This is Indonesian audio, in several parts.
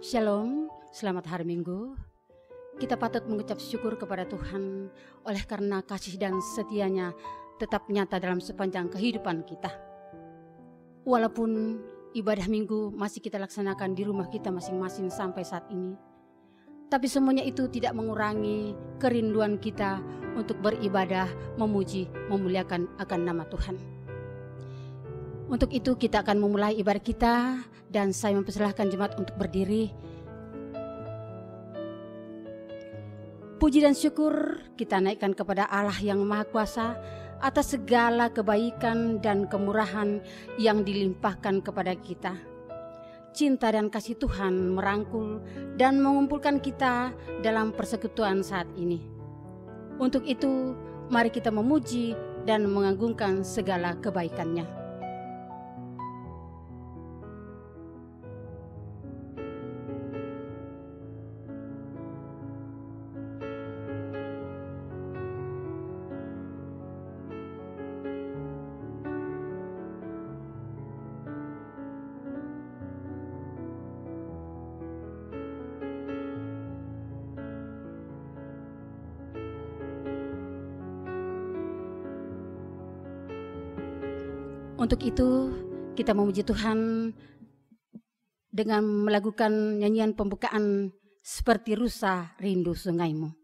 Shalom, selamat hari Minggu. Kita patut mengucap syukur kepada Tuhan oleh karena kasih dan setianya tetap nyata dalam sepanjang kehidupan kita. Walaupun ibadah Minggu masih kita laksanakan di rumah kita masing-masing sampai saat ini, tapi semuanya itu tidak mengurangi kerinduan kita untuk beribadah, memuji, memuliakan akan nama Tuhan. Untuk itu kita akan memulai ibadah kita dan saya mempersilahkan jemaat untuk berdiri. Puji dan syukur kita naikkan kepada Allah yang Maha Kuasa atas segala kebaikan dan kemurahan yang dilimpahkan kepada kita. Cinta dan kasih Tuhan merangkul dan mengumpulkan kita dalam persekutuan saat ini. Untuk itu, mari kita memuji dan mengagungkan segala kebaikan-Nya. Untuk itu kita memuji Tuhan dengan melakukan nyanyian pembukaan Seperti Rusa Rindu Sungaimu.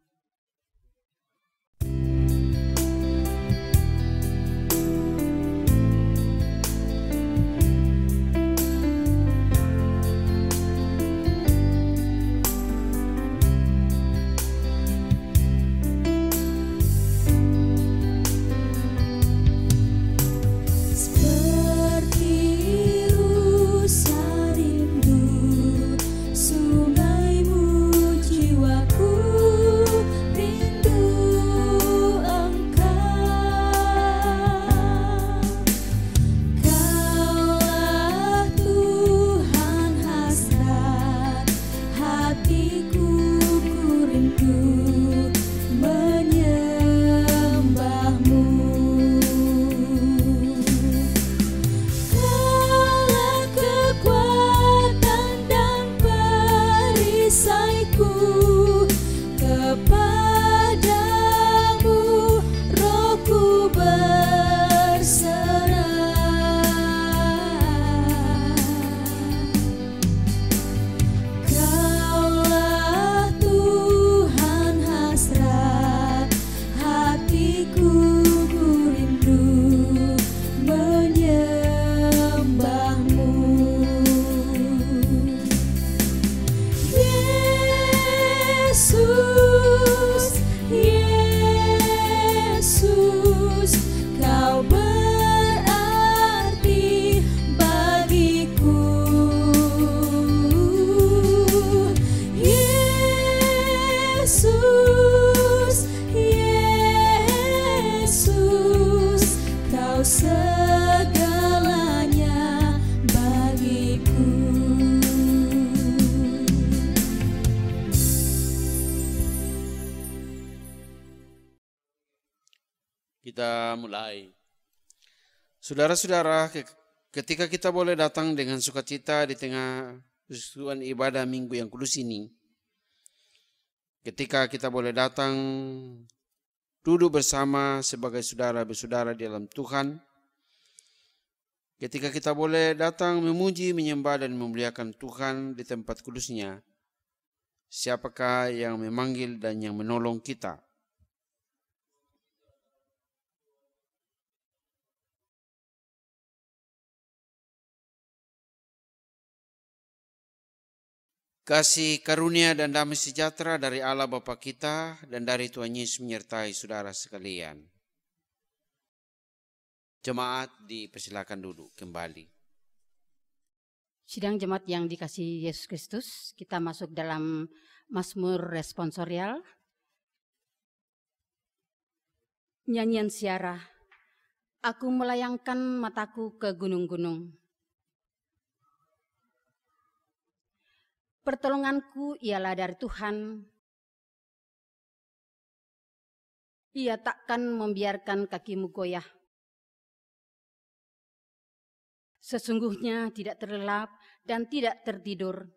Kita mulai. Saudara-saudara, ketika kita boleh datang dengan sukacita di tengah persekutuan ibadah Minggu yang kudus ini, ketika kita boleh datang duduk bersama sebagai saudara-saudara di dalam Tuhan, ketika kita boleh datang memuji, menyembah dan memuliakan Tuhan di tempat kudusnya, siapakah yang memanggil dan yang menolong kita? Kasih karunia dan damai sejahtera dari Allah Bapa kita dan dari Tuhan Yesus menyertai saudara sekalian. Jemaat dipersilakan duduk kembali. Sidang jemaat yang dikasihi Yesus Kristus, kita masuk dalam Mazmur responsorial. Nyanyian siara, aku melayangkan mataku ke gunung-gunung. Pertolonganku ialah dari Tuhan. Ia takkan membiarkan kakimu goyah. Sesungguhnya tidak terlelap dan tidak tertidur.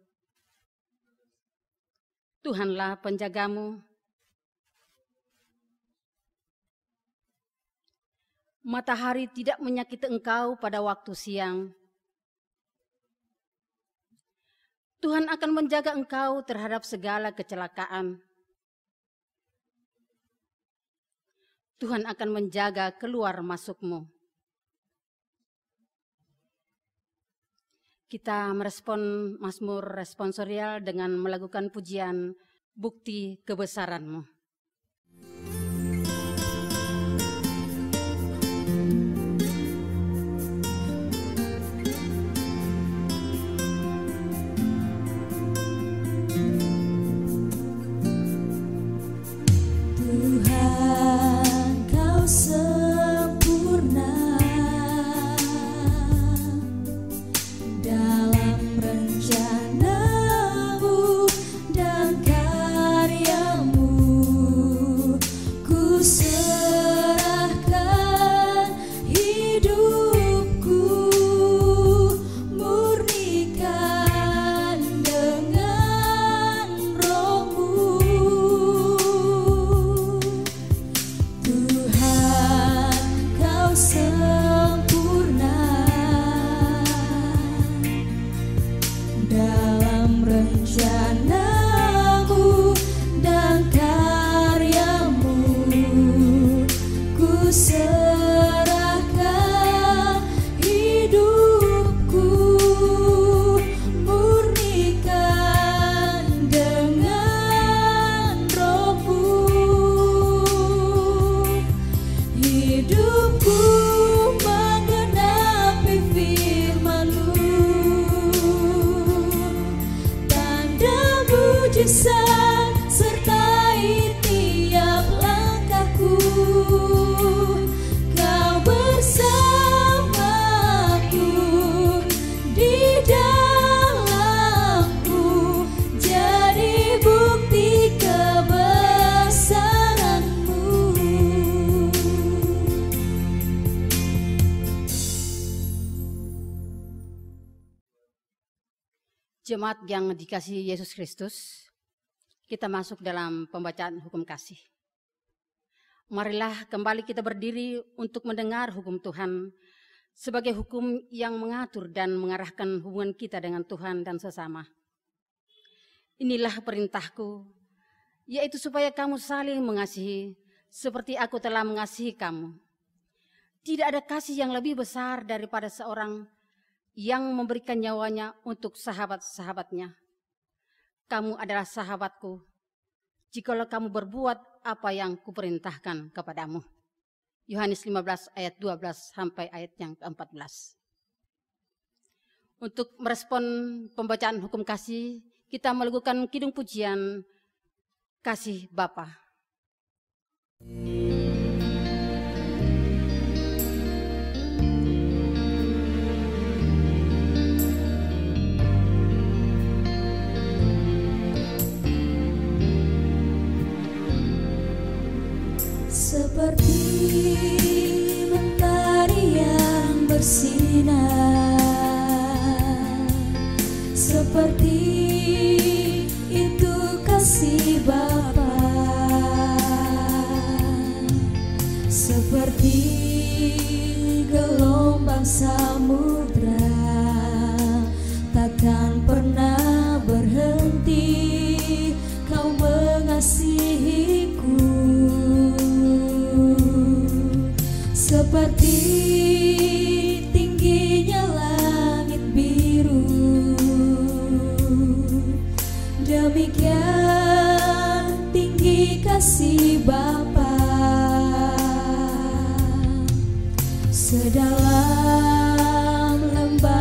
Tuhanlah penjagamu. Matahari tidak menyakiti engkau pada waktu siang. Tuhan akan menjaga engkau terhadap segala kecelakaan. Tuhan akan menjaga keluar masukmu. Kita merespon Mazmur responsorial dengan melakukan pujian Bukti Kebesaran-Mu. Jemaat yang dikasihi Yesus Kristus, kita masuk dalam pembacaan hukum kasih. Marilah kembali kita berdiri untuk mendengar hukum Tuhan sebagai hukum yang mengatur dan mengarahkan hubungan kita dengan Tuhan dan sesama. Inilah perintahku, yaitu supaya kamu saling mengasihi seperti aku telah mengasihi kamu. Tidak ada kasih yang lebih besar daripada seorang yang memberikan nyawanya untuk sahabat-sahabatnya. Kamu adalah sahabatku, jikalau kamu berbuat apa yang kuperintahkan kepadamu. Yohanes 15 ayat 12 sampai ayat yang ke-14. Untuk merespon pembacaan hukum kasih, kita melakukan kidung pujian Kasih Bapa. Seperti mentari yang bersinar, seperti itu kasih Bapa, seperti gelombang samudra, takkan pernah berhenti kau mengasihiku. Seperti tingginya langit biru, demikian tinggi kasih Bapa. Sedalam lembah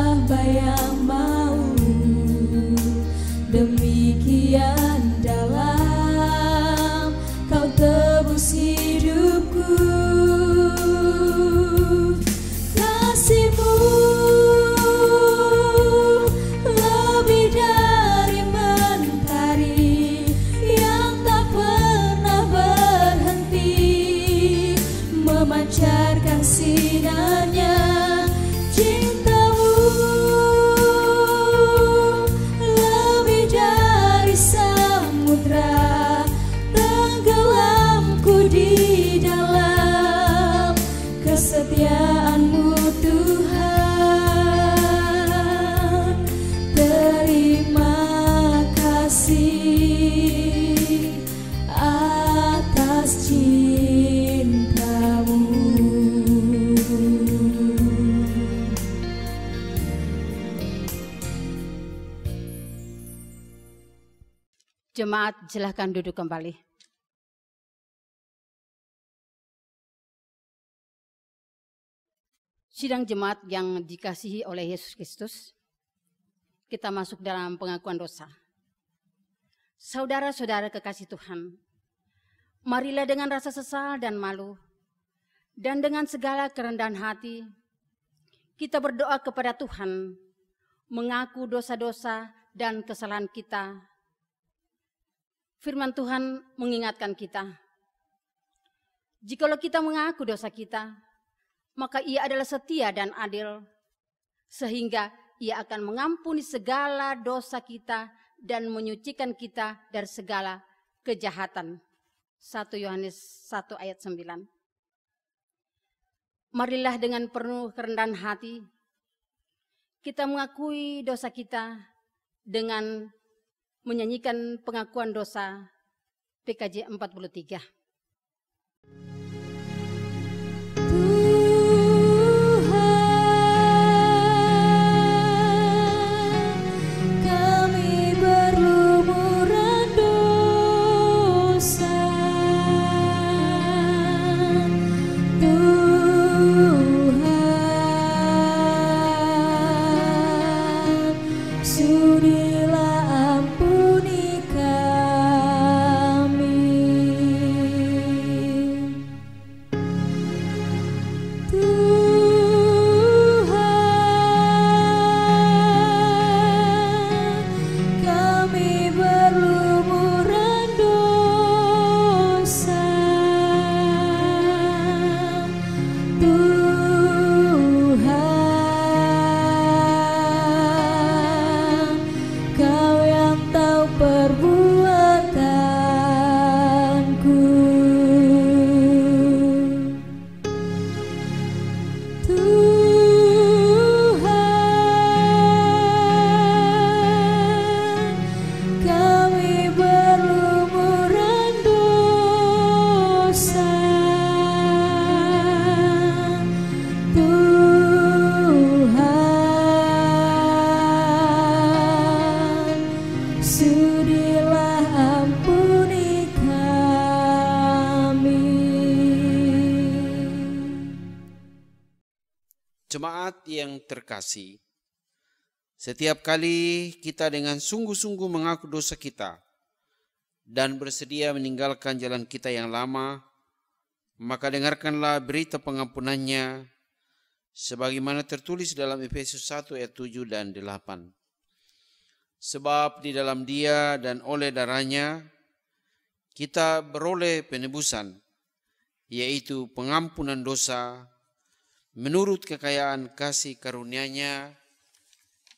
Jemaat, silahkan duduk kembali. Sidang jemaat yang dikasihi oleh Yesus Kristus, kita masuk dalam pengakuan dosa. Saudara-saudara kekasih Tuhan, marilah dengan rasa sesal dan malu, dan dengan segala kerendahan hati, kita berdoa kepada Tuhan, mengaku dosa-dosa dan kesalahan kita. Firman Tuhan mengingatkan kita, jikalau kita mengaku dosa kita, maka Ia adalah setia dan adil, sehingga Ia akan mengampuni segala dosa kita dan menyucikan kita dari segala kejahatan. 1 Yohanes 1 ayat 9. Marilah dengan penuh kerendahan hati, kita mengakui dosa kita dengan menyanyikan pengakuan dosa PKJ 43. Jemaat yang terkasih, setiap kali kita dengan sungguh-sungguh mengaku dosa kita dan bersedia meninggalkan jalan kita yang lama, maka dengarkanlah berita pengampunannya sebagaimana tertulis dalam Efesus 1 ayat 7 dan 8. Sebab di dalam Dia dan oleh darahnya kita beroleh penebusan, yaitu pengampunan dosa, menurut kekayaan kasih karunia-Nya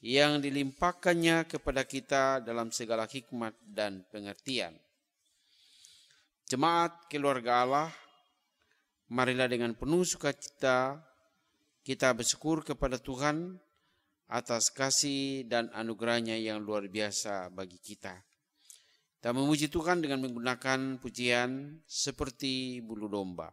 yang dilimpahkannya kepada kita dalam segala hikmat dan pengertian. Jemaat keluarga Allah, marilah dengan penuh sukacita kita bersyukur kepada Tuhan atas kasih dan anugerah-Nya yang luar biasa bagi kita. Kita memuji Tuhan dengan menggunakan pujian seperti bulu domba.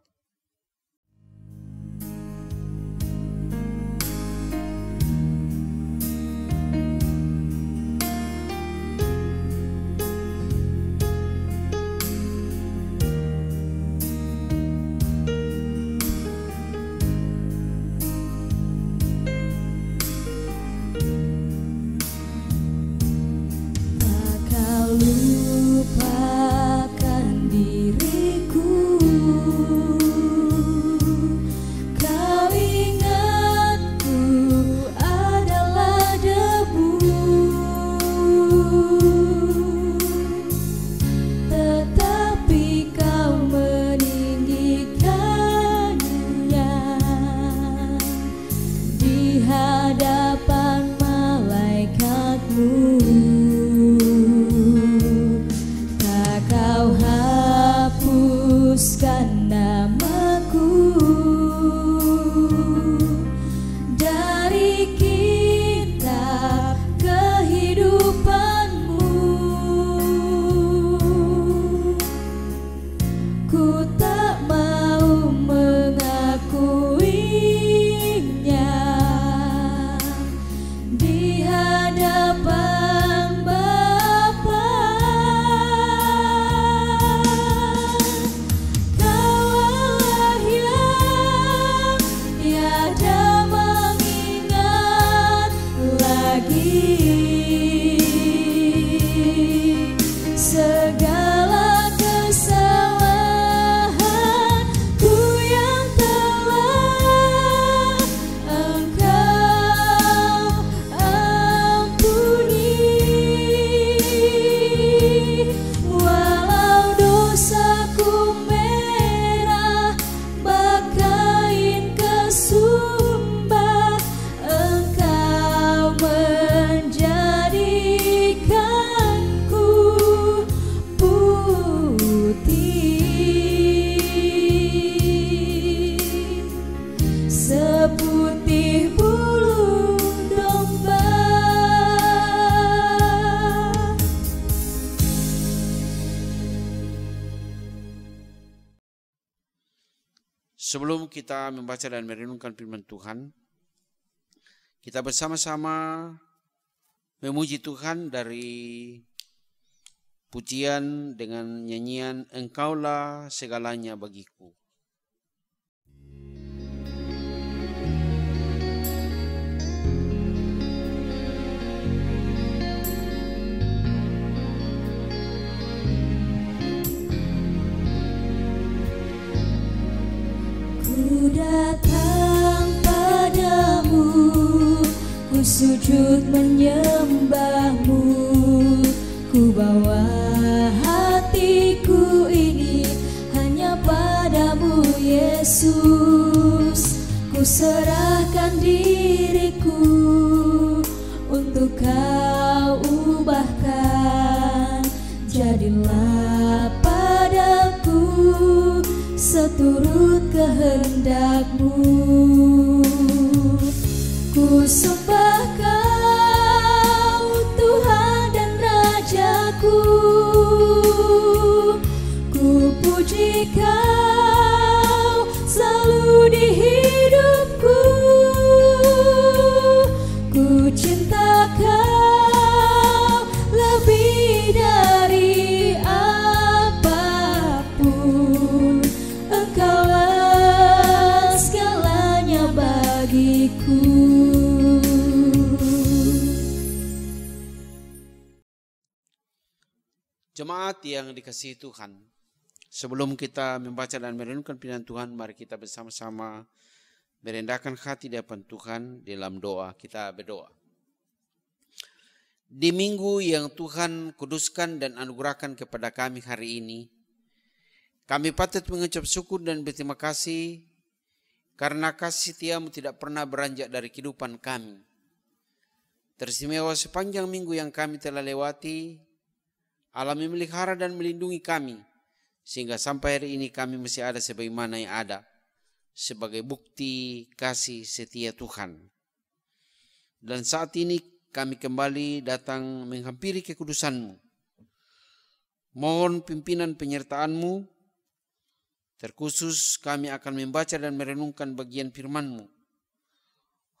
Di hadapan Sebelum kita membaca dan merenungkan firman Tuhan, kita bersama-sama memuji Tuhan dari pujian dengan nyanyian Engkaulah segalanya bagiku. Ku datang padamu, ku sujud menyembahmu, ku bawa hatiku ini hanya padamu Yesus. Ku serahkan diriku untuk Kau ubahkan, jadilah padaku seturut kehendak-Mu. Ku sembah Kau Tuhan dan Rajaku, ku puji Kau selalu di hidupku, ku cinta Kau lebih dari apapun. Engkaulah segalanya bagiku. Jemaat yang dikasihi Tuhan, sebelum kita membaca dan merenungkan firman Tuhan, mari kita bersama-sama merendahkan hati di hadapan Tuhan dalam doa. Kita berdoa. Di minggu yang Tuhan kuduskan dan anugerahkan kepada kami hari ini, kami patut mengucap syukur dan berterima kasih karena kasih setiamu tidak pernah beranjak dari kehidupan kami. Teristimewa sepanjang minggu yang kami telah lewati, Allah memelihara dan melindungi kami, sehingga sampai hari ini kami masih ada sebagaimana yang ada, sebagai bukti kasih setia Tuhan. Dan saat ini kami kembali datang menghampiri kekudusan-Mu. Mohon pimpinan penyertaan-Mu, terkhusus kami akan membaca dan merenungkan bagian firman-Mu.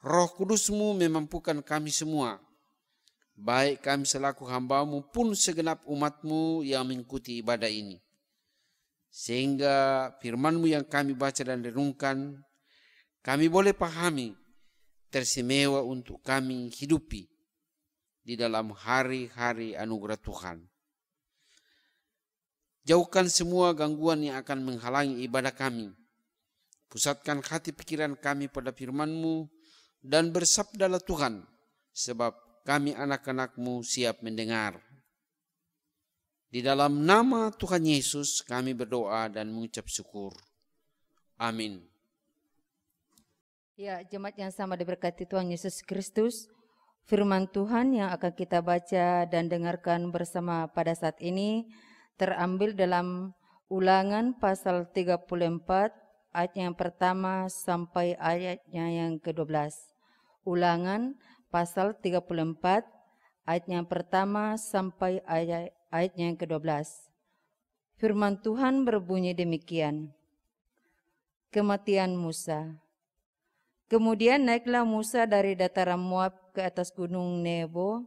Roh Kudus-Mu memampukan kami semua, baik kami selaku hamba-Mu pun segenap umat-Mu yang mengikuti ibadah ini. Sehingga firman-Mu yang kami baca dan renungkan, kami boleh pahami, teristimewa untuk kami hidupi di dalam hari-hari anugerah Tuhan. Jauhkan semua gangguan yang akan menghalangi ibadah kami. Pusatkan hati pikiran kami pada firman-Mu dan bersabdalah Tuhan, sebab kami anak-anak-Mu siap mendengar. Di dalam nama Tuhan Yesus kami berdoa dan mengucap syukur. Amin. Ya, jemaat yang sama diberkati Tuhan Yesus Kristus, firman Tuhan yang akan kita baca dan dengarkan bersama pada saat ini terambil dalam Ulangan pasal 34 ayat yang pertama sampai ayatnya yang ke-12. Ulangan pasal 34 ayat yang pertama sampai ayat yang ke-12. Firman Tuhan berbunyi demikian. Kematian Musa. Kemudian naiklah Musa dari dataran Moab ke atas gunung Nebo,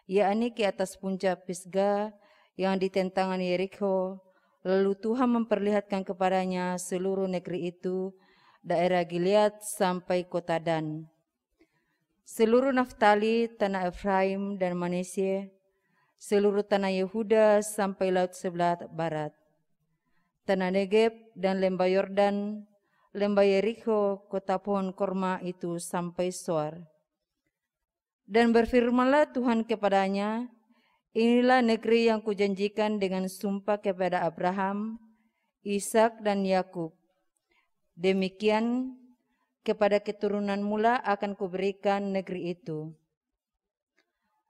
yakni ke atas puncak Pisgah yang di tentangan Yerikho. Lalu Tuhan memperlihatkan kepadanya seluruh negeri itu, daerah Gilead sampai kota Dan, seluruh Naftali, tanah Efraim dan Manasye, seluruh tanah Yehuda sampai laut sebelah barat, tanah Negeb dan lembah Yordan, lembah Yerikho, kota pohon korma itu sampai Soar. Dan berfirmanlah Tuhan kepadanya, inilah negeri yang kujanjikan dengan sumpah kepada Abraham, Ishak dan Yakub. Demikian kepada keturunan mula akan kuberikan negeri itu.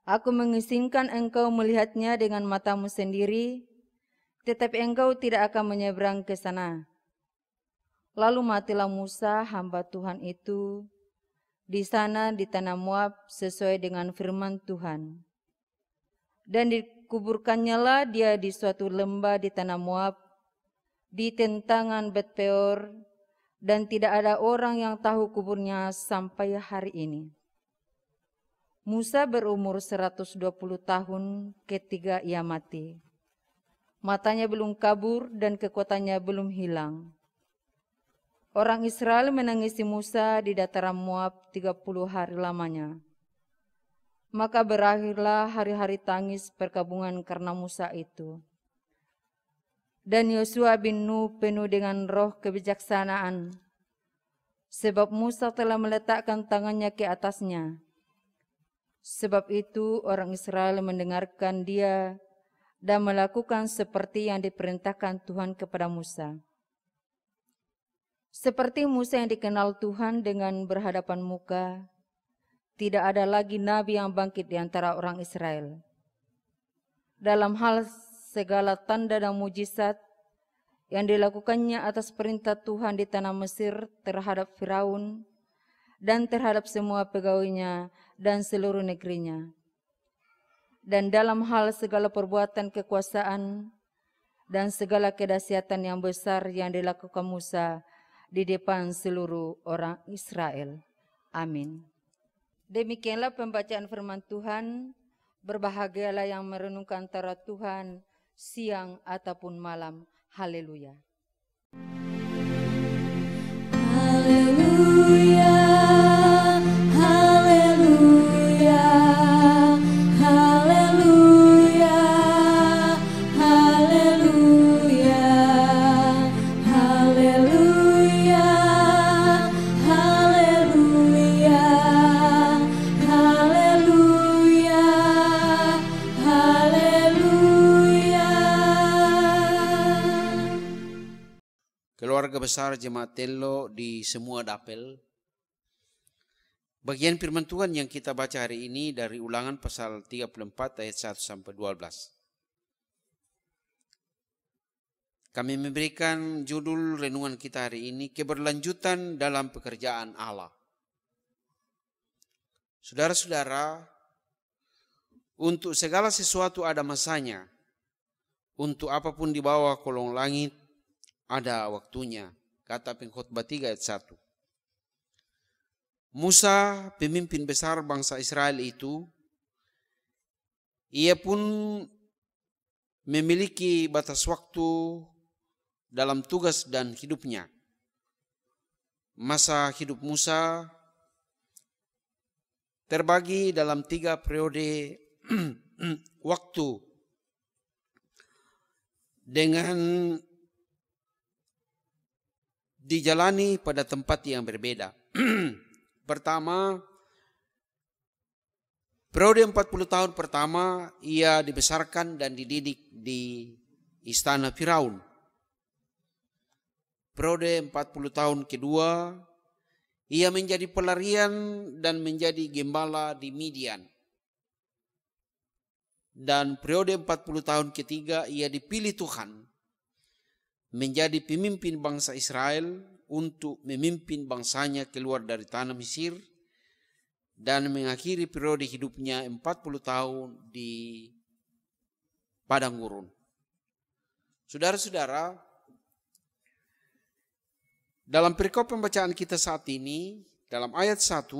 Aku mengizinkan engkau melihatnya dengan matamu sendiri, tetapi engkau tidak akan menyeberang ke sana. Lalu matilah Musa hamba Tuhan itu di sana di tanah Moab sesuai dengan firman Tuhan. Dan dikuburkannya lah dia di suatu lembah di tanah Moab, di tentangan Bet Peor, dan tidak ada orang yang tahu kuburnya sampai hari ini. Musa berumur 120 tahun ketika ia mati. Matanya belum kabur dan kekuatannya belum hilang. Orang Israel menangisi Musa di dataran Moab 30 hari lamanya. Maka berakhirlah hari-hari tangis perkabungan karena Musa itu. Dan Yosua bin Nun penuh dengan roh kebijaksanaan, sebab Musa telah meletakkan tangannya ke atasnya. Sebab itu orang Israel mendengarkan dia dan melakukan seperti yang diperintahkan Tuhan kepada Musa. Seperti Musa yang dikenal Tuhan dengan berhadapan muka, tidak ada lagi nabi yang bangkit di antara orang Israel. Dalam hal segala tanda dan mujizat yang dilakukannya atas perintah Tuhan di tanah Mesir terhadap Firaun dan terhadap semua pegawainya dan seluruh negerinya. Dan dalam hal segala perbuatan kekuasaan dan segala kedahsyatan yang besar yang dilakukan Musa di depan seluruh orang Israel. Amin. Demikianlah pembacaan firman Tuhan. Berbahagialah yang merenungkan antara Tuhan siang ataupun malam. Haleluya. Haleluya, haleluya, haleluya, haleluya, haleluya, haleluya, haleluya, haleluya. Keluarga besar Jemaat Tello di semua dapel. Bagian firman Tuhan yang kita baca hari ini dari Ulangan pasal 34 ayat 1 sampai 12. Kami memberikan judul renungan kita hari ini, keberlanjutan dalam pekerjaan Allah. Saudara-saudara, untuk segala sesuatu ada masanya. Untuk apapun di bawah kolong langit ada waktunya, kata Pengkhotbah 3 ayat 1. Musa, pemimpin besar bangsa Israel itu, ia pun memiliki batas waktu dalam tugas dan hidupnya. Masa hidup Musa terbagi dalam 3 periode waktu dengan dijalani pada tempat yang berbeda. Pertama, periode 40 tahun pertama ia dibesarkan dan dididik di istana Firaun. Periode 40 tahun kedua ia menjadi pelarian dan menjadi gembala di Midian. Dan periode 40 tahun ketiga ia dipilih Tuhan menjadi pemimpin bangsa Israel untuk memimpin bangsanya keluar dari tanah Mesir dan mengakhiri periode hidupnya 40 tahun di padang gurun. Saudara-saudara, dalam perikop pembacaan kita saat ini, dalam ayat 1,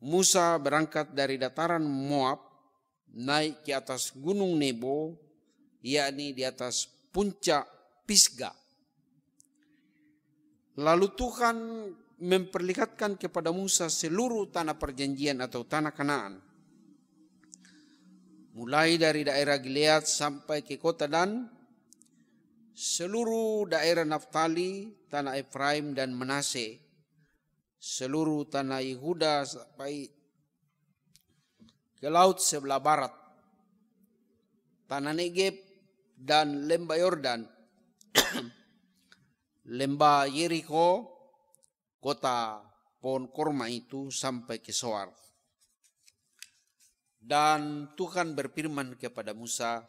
Musa berangkat dari dataran Moab, naik ke atas gunung Nebo, yakni di atas puncak Pisga. Lalu Tuhan memperlihatkan kepada Musa seluruh tanah perjanjian atau tanah Kanaan. Mulai dari daerah Gilead sampai ke kota Dan, seluruh daerah Naftali, tanah Efraim dan Manase, seluruh tanah Yehuda sampai ke laut sebelah barat, tanah Negeb dan lembah Yordan, lembah Yeriko, kota pohon korma itu sampai ke Soar. Dan Tuhan berfirman kepada Musa,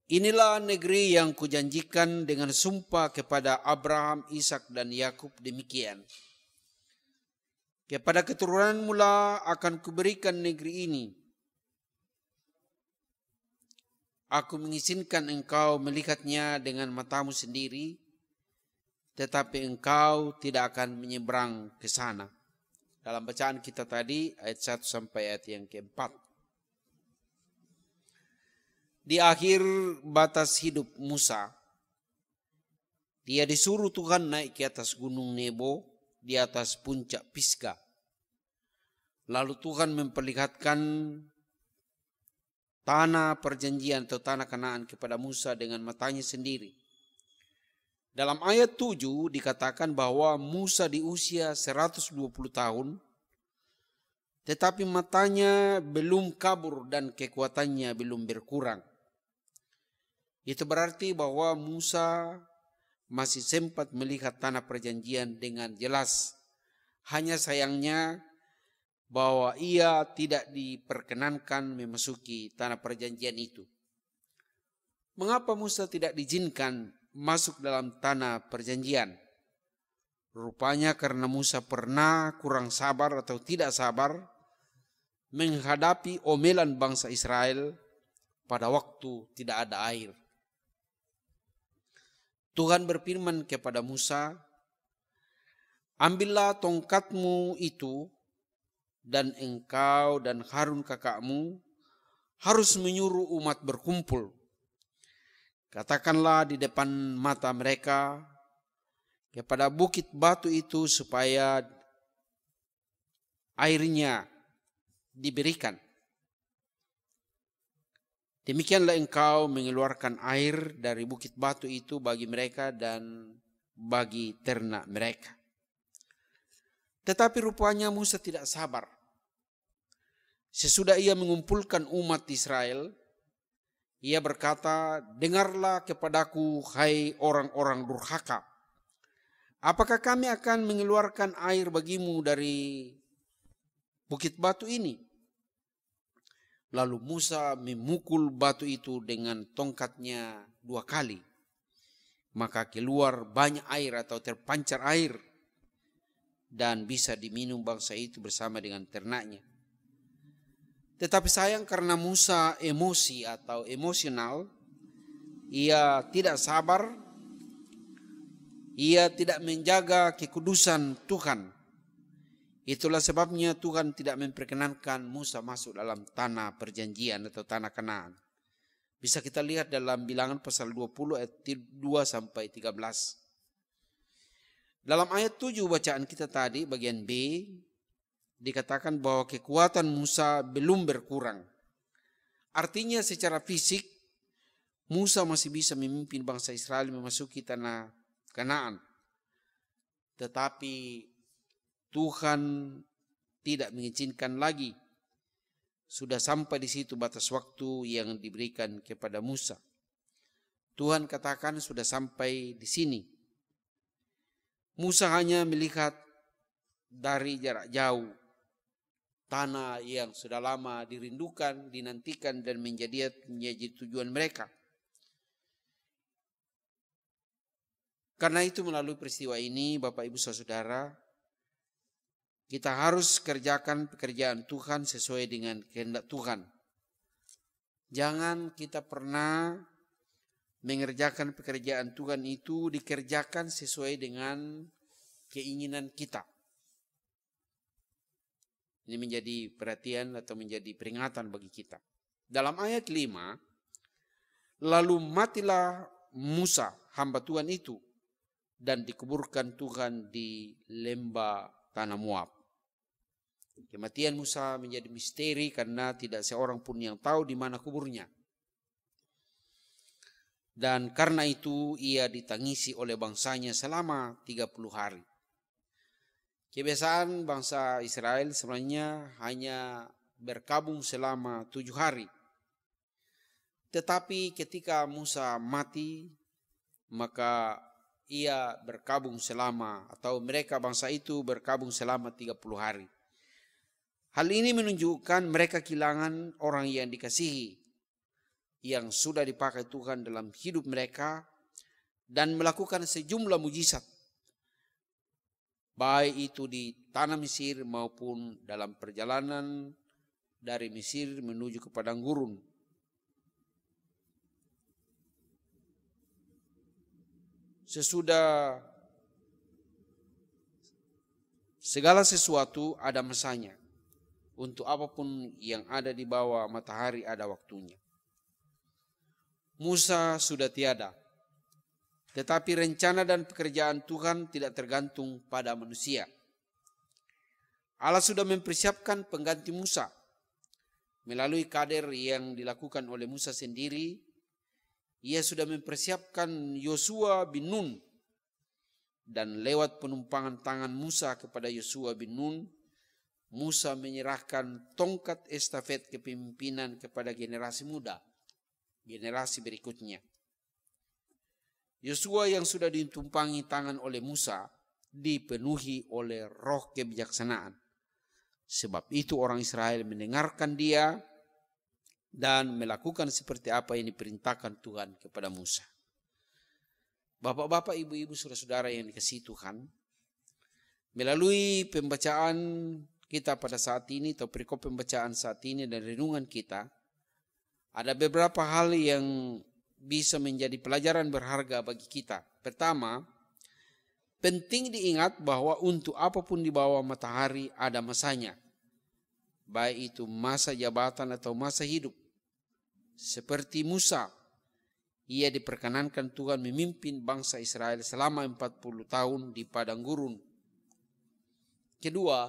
inilah negeri yang kujanjikan dengan sumpah kepada Abraham, Ishak dan Yakub demikian. Kepada keturunan mula akan kuberikan negeri ini. Aku mengizinkan engkau melihatnya dengan matamu sendiri, tetapi engkau tidak akan menyeberang ke sana. Dalam bacaan kita tadi ayat 1 sampai ayat yang keempat. Di akhir batas hidup Musa, dia disuruh Tuhan naik ke atas gunung Nebo, di atas puncak Pisga. Lalu Tuhan memperlihatkan tanah perjanjian atau tanah Kanaan kepada Musa dengan matanya sendiri. Dalam ayat 7 dikatakan bahwa Musa di usia 120 tahun, tetapi matanya belum kabur dan kekuatannya belum berkurang. Itu berarti bahwa Musa masih sempat melihat tanah perjanjian dengan jelas. Hanya sayangnya bahwa ia tidak diperkenankan memasuki tanah perjanjian itu. Mengapa Musa tidak diizinkan masuk dalam tanah perjanjian? Rupanya karena Musa pernah kurang sabar atau tidak sabar menghadapi omelan bangsa Israel pada waktu tidak ada air. Tuhan berfirman kepada Musa, ambillah tongkatmu itu dan engkau dan Harun kakakmu harus menyuruh umat berkumpul. Katakanlah di depan mata mereka kepada bukit batu itu supaya airnya diberikan. Demikianlah engkau mengeluarkan air dari bukit batu itu bagi mereka dan bagi ternak mereka. Tetapi rupanya Musa tidak sabar. Sesudah ia mengumpulkan umat Israel, ia berkata, dengarlah kepadaku hai orang-orang durhaka. Apakah kami akan mengeluarkan air bagimu dari bukit batu ini? Lalu Musa memukul batu itu dengan tongkatnya 2 kali. Maka keluar banyak air atau terpancar air. Dan bisa diminum bangsa itu bersama dengan ternaknya. Tetapi sayang karena Musa emosi atau emosional. Ia tidak sabar. Ia tidak menjaga kekudusan Tuhan. Itulah sebabnya Tuhan tidak memperkenankan Musa masuk dalam tanah perjanjian atau tanah Kanaan. Bisa kita lihat dalam Bilangan pasal 20 ayat 2 sampai 13. Dalam ayat 7 bacaan kita tadi bagian B dikatakan bahwa kekuatan Musa belum berkurang. Artinya secara fisik Musa masih bisa memimpin bangsa Israel memasuki tanah Kanaan. Tetapi Tuhan tidak mengizinkan lagi. Sudah sampai di situ batas waktu yang diberikan kepada Musa. Tuhan katakan sudah sampai di sini. Musa hanya melihat dari jarak jauh tanah yang sudah lama dirindukan, dinantikan dan menjadi tujuan mereka. Karena itu melalui peristiwa ini Bapak Ibu Saudara, kita harus kerjakan pekerjaan Tuhan sesuai dengan kehendak Tuhan. Jangan kita pernah mengerjakan pekerjaan Tuhan itu dikerjakan sesuai dengan keinginan kita. Ini menjadi perhatian atau menjadi peringatan bagi kita. Dalam ayat 5, lalu matilah Musa hamba Tuhan itu dan dikuburkan Tuhan di lembah tanah Moab. Kematian Musa menjadi misteri karena tidak seorang pun yang tahu di mana kuburnya. Dan karena itu ia ditangisi oleh bangsanya selama 30 hari. Kebiasaan bangsa Israel sebenarnya hanya berkabung selama 7 hari. Tetapi ketika Musa mati, maka ia berkabung selama, atau mereka bangsa itu berkabung selama 30 hari. Hal ini menunjukkan mereka kehilangan orang yang dikasihi, yang sudah dipakai Tuhan dalam hidup mereka, dan melakukan sejumlah mujizat, baik itu di tanah Mesir maupun dalam perjalanan dari Mesir menuju ke padang gurun. Sesudah segala sesuatu ada masanya. Untuk apapun yang ada di bawah matahari ada waktunya. Musa sudah tiada, tetapi rencana dan pekerjaan Tuhan tidak tergantung pada manusia. Allah sudah mempersiapkan pengganti Musa melalui kader yang dilakukan oleh Musa sendiri. Ia sudah mempersiapkan Yosua bin Nun, dan lewat penumpangan tangan Musa kepada Yosua bin Nun, Musa menyerahkan tongkat estafet kepemimpinan kepada generasi muda, generasi berikutnya. Yosua yang sudah ditumpangi tangan oleh Musa dipenuhi oleh roh kebijaksanaan. Sebab itu orang Israel mendengarkan dia dan melakukan seperti apa yang diperintahkan Tuhan kepada Musa. Bapak-bapak, ibu-ibu, saudara-saudara yang dikasihi Tuhan, melalui pembacaan kita pada saat ini atau perikop pembacaan saat ini dan renungan kita, ada beberapa hal yang bisa menjadi pelajaran berharga bagi kita. Pertama, penting diingat bahwa untuk apapun di bawah matahari ada masanya, baik itu masa jabatan atau masa hidup. Seperti Musa, ia diperkenankan Tuhan memimpin bangsa Israel selama 40 tahun di padang gurun. Kedua,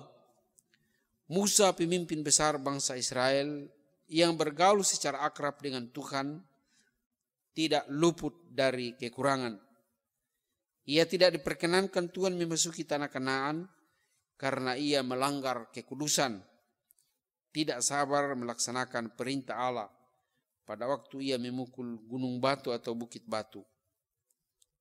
Musa pemimpin besar bangsa Israel yang bergaul secara akrab dengan Tuhan tidak luput dari kekurangan. Ia tidak diperkenankan Tuhan memasuki tanah Kanaan karena ia melanggar kekudusan, tidak sabar melaksanakan perintah Allah pada waktu ia memukul gunung batu atau bukit batu.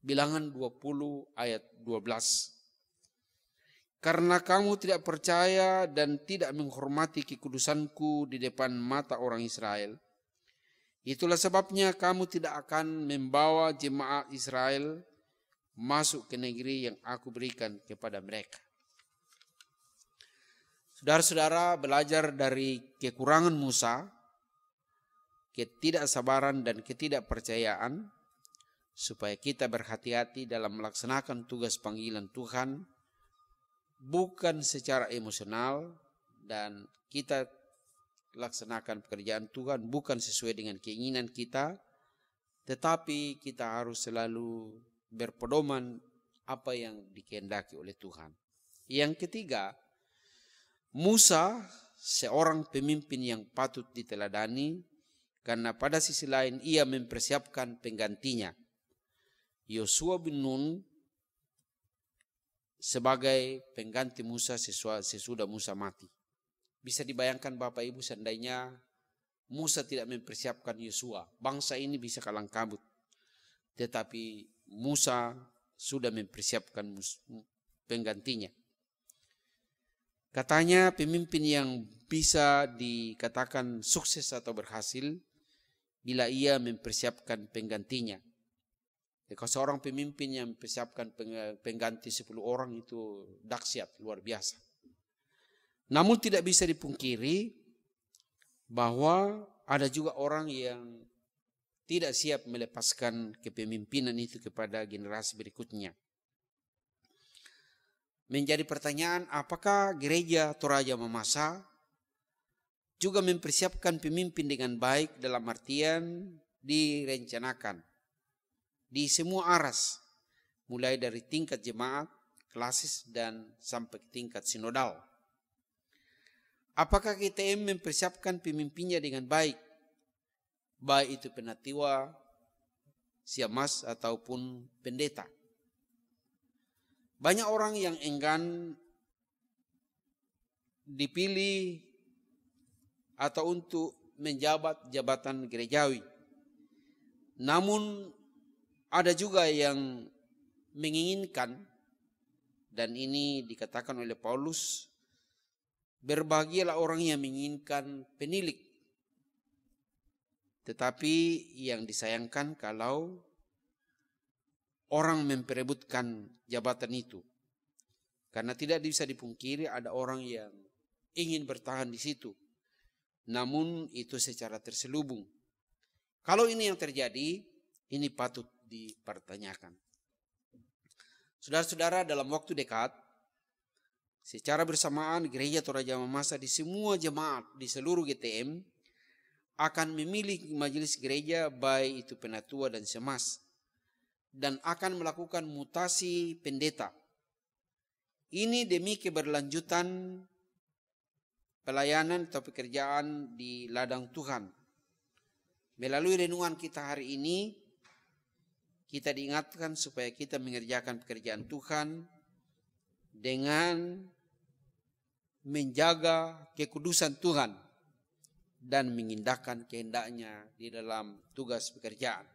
Bilangan 20 ayat 12. Karena kamu tidak percaya dan tidak menghormati kekudusanku di depan mata orang Israel, itulah sebabnya kamu tidak akan membawa jemaat Israel masuk ke negeri yang aku berikan kepada mereka. Saudara-saudara, belajar dari kekurangan Musa, ketidaksabaran dan ketidakpercayaan, supaya kita berhati-hati dalam melaksanakan tugas panggilan Tuhan, bukan secara emosional, dan kita laksanakan pekerjaan Tuhan bukan sesuai dengan keinginan kita, tetapi kita harus selalu berpedoman apa yang dikehendaki oleh Tuhan. Yang ketiga, Musa seorang pemimpin yang patut diteladani karena pada sisi lain ia mempersiapkan penggantinya, Yosua bin Nun, sebagai pengganti Musa sesudah Musa mati. Bisa dibayangkan Bapak Ibu, seandainya Musa tidak mempersiapkan Yosua, bangsa ini bisa kalang kabut. Tetapi Musa sudah mempersiapkan penggantinya. Katanya pemimpin yang bisa dikatakan sukses atau berhasil bila ia mempersiapkan penggantinya. Kalau seorang pemimpin yang mempersiapkan pengganti 10 orang itu dahsyat, luar biasa. Namun tidak bisa dipungkiri bahwa ada juga orang yang tidak siap melepaskan kepemimpinan itu kepada generasi berikutnya. Menjadi pertanyaan, apakah gereja Toraja Mamasa juga mempersiapkan pemimpin dengan baik dalam artian direncanakan di semua aras, mulai dari tingkat jemaat, klasis, dan sampai ke tingkat sinodal. Apakah GTM mempersiapkan pemimpinnya dengan baik, baik itu penatiwa, siamas, ataupun pendeta? Banyak orang yang enggan dipilih atau untuk menjabat jabatan gerejawi. Namun ada juga yang menginginkan, dan ini dikatakan oleh Paulus, berbahagialah orang yang menginginkan penilik. Tetapi yang disayangkan kalau orang memperebutkan jabatan itu. Karena tidak bisa dipungkiri ada orang yang ingin bertahan di situ. Namun itu secara terselubung. Kalau ini yang terjadi, ini patut dipertanyakan. Saudara-saudara, dalam waktu dekat Secara bersamaan gereja Toraja Mamasa di semua jemaat di seluruh GTM akan memilih majelis gereja baik itu penatua dan semas, dan akan melakukan mutasi pendeta. Ini demi keberlanjutan pelayanan atau pekerjaan di ladang Tuhan. Melalui renungan kita hari ini, kita diingatkan supaya kita mengerjakan pekerjaan Tuhan dengan menjaga kekudusan Tuhan dan mengindahkan kehendaknya di dalam tugas pekerjaan.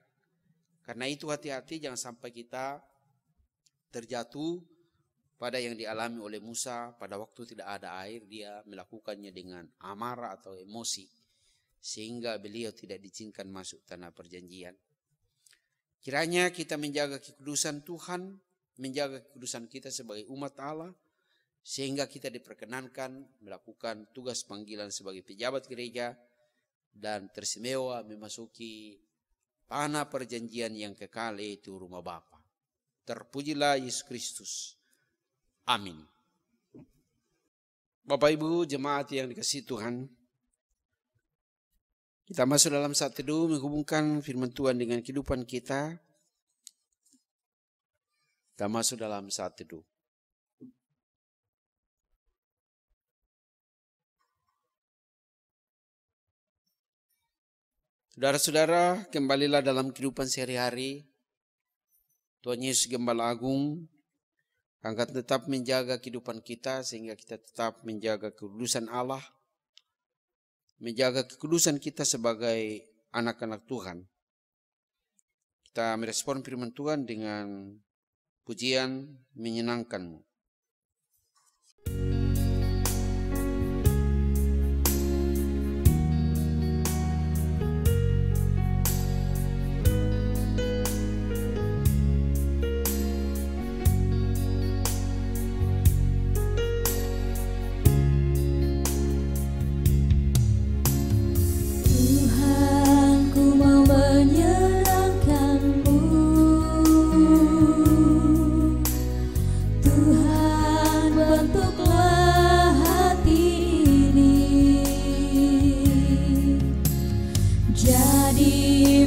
Karena itu hati-hati jangan sampai kita terjatuh pada yang dialami oleh Musa pada waktu tidak ada air, dia melakukannya dengan amarah atau emosi, sehingga beliau tidak diizinkan masuk tanah perjanjian. Kiranya kita menjaga kekudusan Tuhan, menjaga kekudusan kita sebagai umat Allah, sehingga kita diperkenankan melakukan tugas panggilan sebagai pejabat gereja dan teristimewa memasuki tanah perjanjian yang kekal, yaitu rumah Bapa. Terpujilah Yesus Kristus. Amin. Bapak Ibu jemaat yang dikasihi Tuhan, kita masuk dalam saat teduh menghubungkan firman Tuhan dengan kehidupan kita. Kita masuk dalam saat teduh. Saudara-saudara, kembalilah dalam kehidupan sehari-hari. Tuhan Yesus Gembala Agung akan tetap menjaga kehidupan kita sehingga kita tetap menjaga kekudusan Allah, menjaga kekudusan kita sebagai anak-anak Tuhan. Kita merespon firman Tuhan dengan pujian menyenangkan-Mu.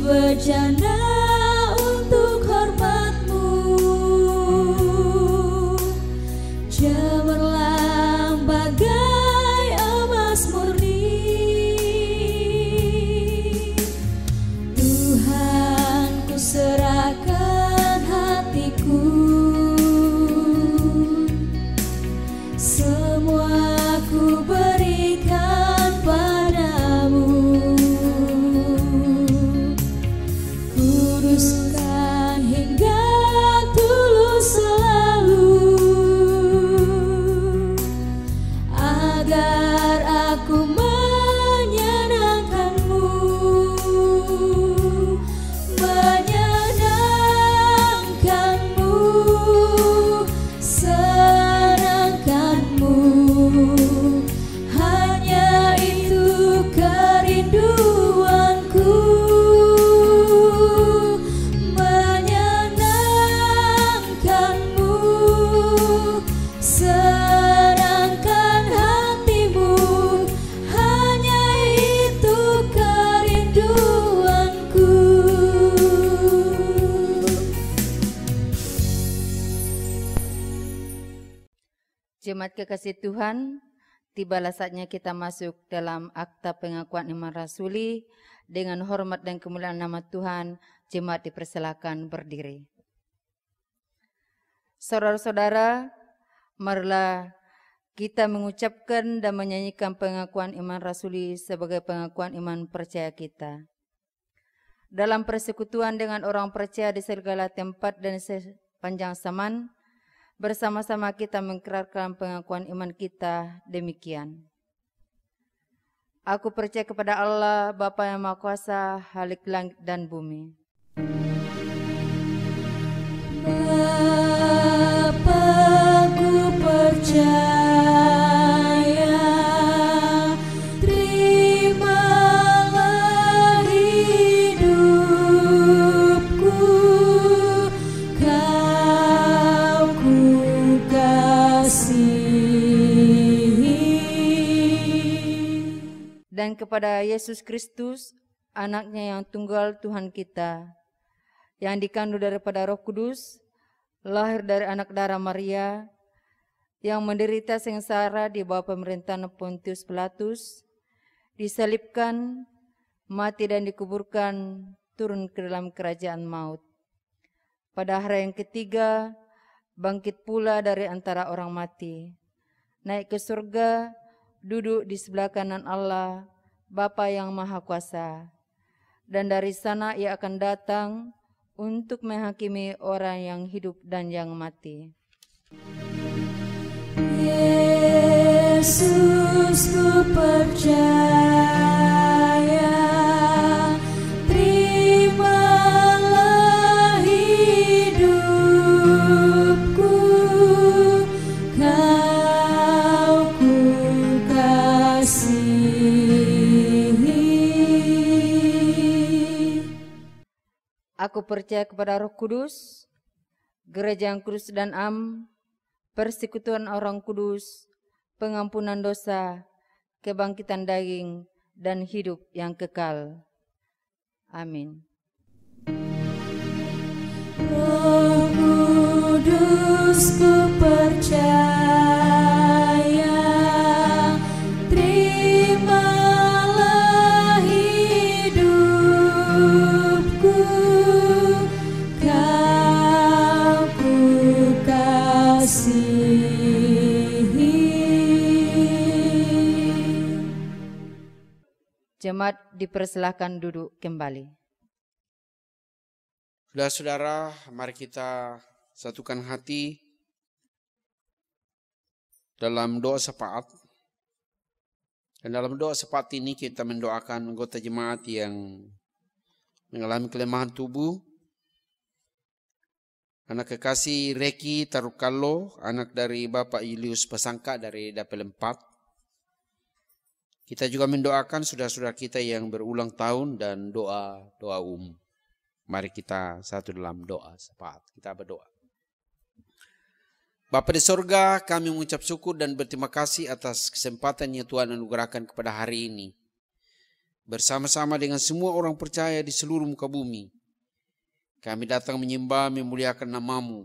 Bercanda untuk hormat-Mu, cemerlang bagai emas murni. Tuhan, ku serahkan hatiku, semua ku berikan padamu. Kuduskan hingga tulus selalu, agar aku menyenangkan-Mu, menyenangkan-Mu, senangkan-Mu. Hanya itu kerinduanku, senangkan hati-Mu, hanya itu kerinduanku. Jemaat kekasih Tuhan, tibalah saatnya kita masuk dalam akta pengakuan iman rasuli. Dengan hormat dan kemuliaan nama Tuhan, jemaat dipersilakan berdiri. Saudara-saudara, marilah kita mengucapkan dan menyanyikan pengakuan iman rasuli sebagai pengakuan iman percaya kita. Dalam persekutuan dengan orang percaya di segala tempat dan sepanjang zaman, bersama-sama kita mengikrarkan pengakuan iman kita demikian. Aku percaya kepada Allah, Bapa yang Maha Kuasa, Khalik langit dan bumi. Bapa-Ku percaya, terimalah hidupku, Kau ku kasih. percaya kepada Yesus Kristus, anaknya yang tunggal Tuhan kita, yang dikandung daripada Roh Kudus, lahir dari anak darah Maria, yang menderita sengsara di bawah pemerintahan Pontius Pilatus, disalibkan, mati dan dikuburkan, turun ke dalam kerajaan maut. Pada hari yang ketiga, bangkit pula dari antara orang mati, naik ke surga, duduk di sebelah kanan Allah, Bapa yang Maha Kuasa. Dan dari sana ia akan datang untuk menghakimi orang yang hidup dan yang mati. Yesus, ku percaya, terimalah hidupku, Kau ku kasihi. Aku percaya kepada Roh Kudus, gereja yang kudus dan am, persekutuan orang kudus, pengampunan dosa, kebangkitan daging, dan hidup yang kekal. Amin. Roh Kudus, ku percaya, terimalah hidupku, Kau ku kasihi. Jemaat dipersilahkan duduk kembali. Saudara-saudara, mari kita satukan hati dalam doa syafaat. Dan dalam doa syafaat ini kita mendoakan anggota jemaat yang mengalami kelemahan tubuh. Anak kekasih Reki Tarukalo, anak dari Bapak Julius Pasangka dari Dapil 4. Kita juga mendoakan saudara-saudara kita yang berulang tahun dan doa Mari kita satu dalam doa syafaat. Kita berdoa. Bapa di sorga, kami mengucap syukur dan berterima kasih atas kesempatan yang Tuhan anugerahkan kepada hari ini. Bersama-sama dengan semua orang percaya di seluruh muka bumi, kami datang menyembah memuliakan nama-Mu.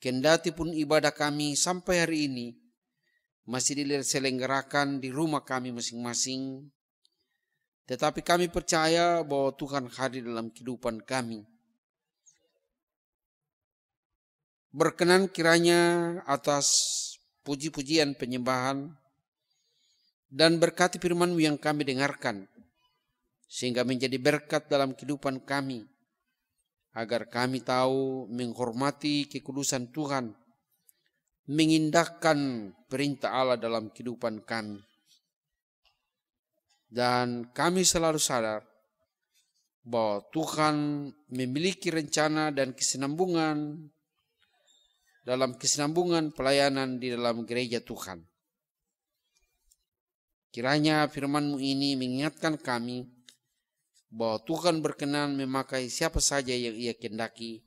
Kendati pun ibadah kami sampai hari ini masih diselenggarakan di rumah kami masing-masing, tetapi kami percaya bahwa Tuhan hadir dalam kehidupan kami. Berkenan kiranya atas puji-pujian penyembahan dan berkati firman-Mu yang kami dengarkan, sehingga menjadi berkat dalam kehidupan kami, agar kami tahu menghormati kekudusan Tuhan, mengindahkan perintah Allah dalam kehidupan kami. Dan kami selalu sadar bahwa Tuhan memiliki rencana dan kesinambungan dalam kesinambungan pelayanan di dalam gereja Tuhan. Kiranya firman-Mu ini mengingatkan kami bahwa Tuhan berkenan memakai siapa saja yang Ia kehendaki,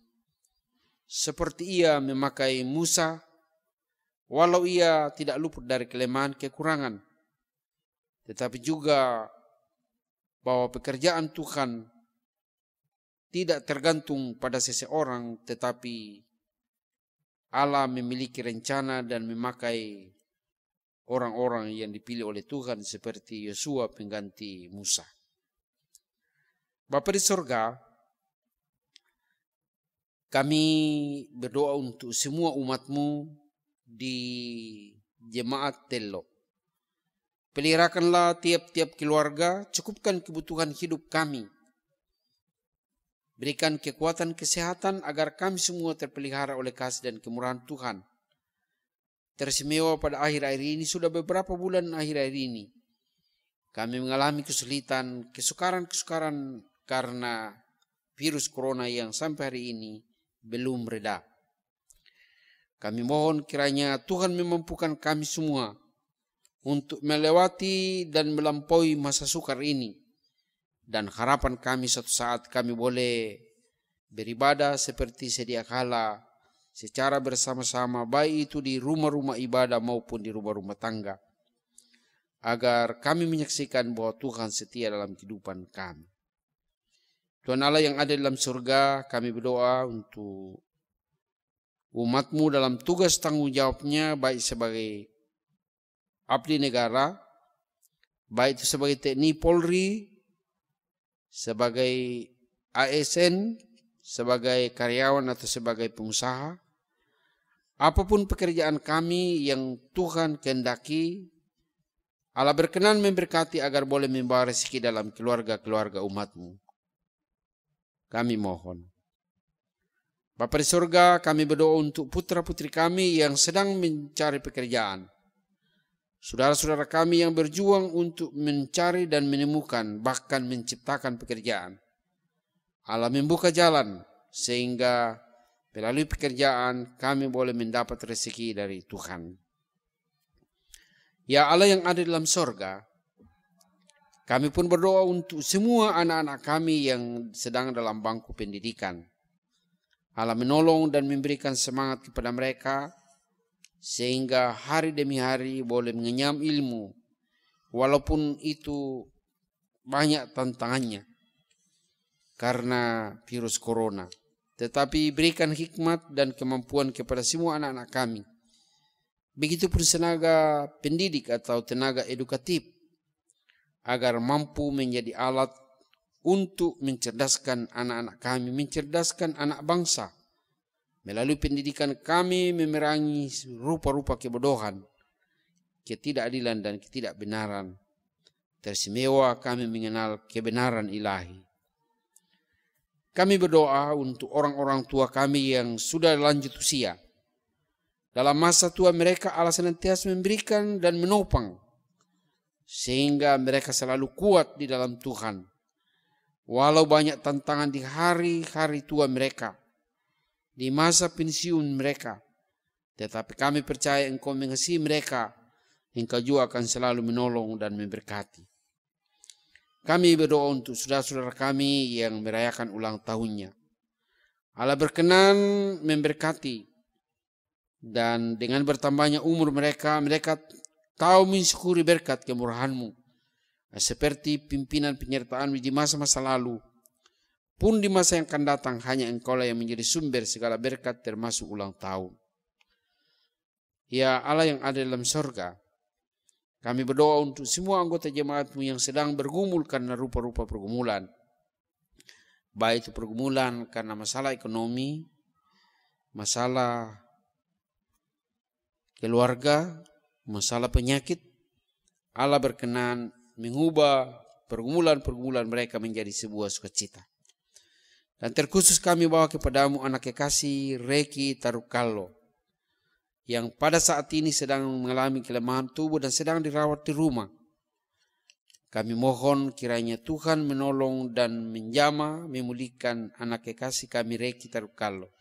seperti Ia memakai Musa, walau ia tidak luput dari kelemahan kekurangan, tetapi juga bahwa pekerjaan Tuhan tidak tergantung pada seseorang, tetapi Allah memiliki rencana dan memakai orang-orang yang dipilih oleh Tuhan seperti Yosua pengganti Musa. Bapa di sorga, kami berdoa untuk semua umat-Mu di jemaat Tello. Peliharakanlah tiap-tiap keluarga, cukupkan kebutuhan hidup kami. Berikan kekuatan kesehatan agar kami semua terpelihara oleh kasih dan kemurahan Tuhan. Teristimewa pada akhir-akhir ini, sudah beberapa bulan akhir-akhir ini, kami mengalami kesulitan, kesukaran karena virus corona yang sampai hari ini belum reda. Kami mohon kiranya Tuhan memampukan kami semua untuk melewati dan melampaui masa sukar ini. Dan harapan kami suatu saat kami boleh beribadah seperti sedia kala secara bersama-sama, baik itu di rumah-rumah ibadah maupun di rumah-rumah tangga. agar kami menyaksikan bahwa Tuhan setia dalam kehidupan kami. Tuhan Allah yang ada dalam surga, kami berdoa untuk umat-Mu dalam tugas tanggung jawabnya, baik sebagai abdi negara, baik itu sebagai TNI Polri, sebagai ASN, sebagai karyawan atau sebagai pengusaha, apapun pekerjaan kami yang Tuhan kehendaki, Allah berkenan memberkati agar boleh membawa rezeki dalam keluarga-keluarga umat-Mu. Kami mohon. Bapa di surga, kami berdoa untuk putra-putri kami yang sedang mencari pekerjaan. Saudara-saudara kami yang berjuang untuk mencari dan menemukan, bahkan menciptakan pekerjaan. Allah membuka jalan sehingga melalui pekerjaan kami boleh mendapat rezeki dari Tuhan. Ya Allah yang ada dalam sorga, kami pun berdoa untuk semua anak-anak kami yang sedang dalam bangku pendidikan. Allah menolong dan memberikan semangat kepada mereka, sehingga hari demi hari boleh mengenyam ilmu, walaupun itu banyak tantangannya karena virus corona. Tetapi berikan hikmat dan kemampuan kepada semua anak-anak kami. Begitupun tenaga pendidik atau tenaga edukatif, agar mampu menjadi alat untuk mencerdaskan anak-anak kami, mencerdaskan anak bangsa. Melalui pendidikan kami memerangi rupa-rupa kebodohan, ketidakadilan dan ketidakbenaran. Teristimewa kami mengenal kebenaran ilahi. Kami berdoa untuk orang-orang tua kami yang sudah lanjut usia. Dalam masa tua mereka Allah senantiasa memberikan dan menopang, sehingga mereka selalu kuat di dalam Tuhan. Walau banyak tantangan di hari-hari tua mereka, di masa pensiun mereka, tetapi kami percaya Engkau mengasihi mereka, Engkau juga akan selalu menolong dan memberkati. Kami berdoa untuk saudara-saudara kami yang merayakan ulang tahunnya. Allah berkenan memberkati, dan dengan bertambahnya umur mereka, mereka tahu mensyukuri berkat kemurahan-Mu, seperti pimpinan penyertaan di masa-masa lalu. Pun di masa yang akan datang hanya Engkau lah yang menjadi sumber segala berkat termasuk ulang tahun. Ya Allah yang ada dalam sorga, kami berdoa untuk semua anggota jemaat-Mu yang sedang bergumul karena rupa-rupa pergumulan. Baik itu pergumulan karena masalah ekonomi, masalah keluarga, masalah penyakit. Allah berkenan mengubah pergumulan-pergumulan mereka menjadi sebuah sukacita. Dan terkhusus kami bawa kepadamu anak kekasih Reki Tarukalo, yang pada saat ini sedang mengalami kelemahan tubuh dan sedang dirawat di rumah. Kami mohon kiranya Tuhan menolong dan menjamah memulihkan anak kekasih kami Reki Tarukalo.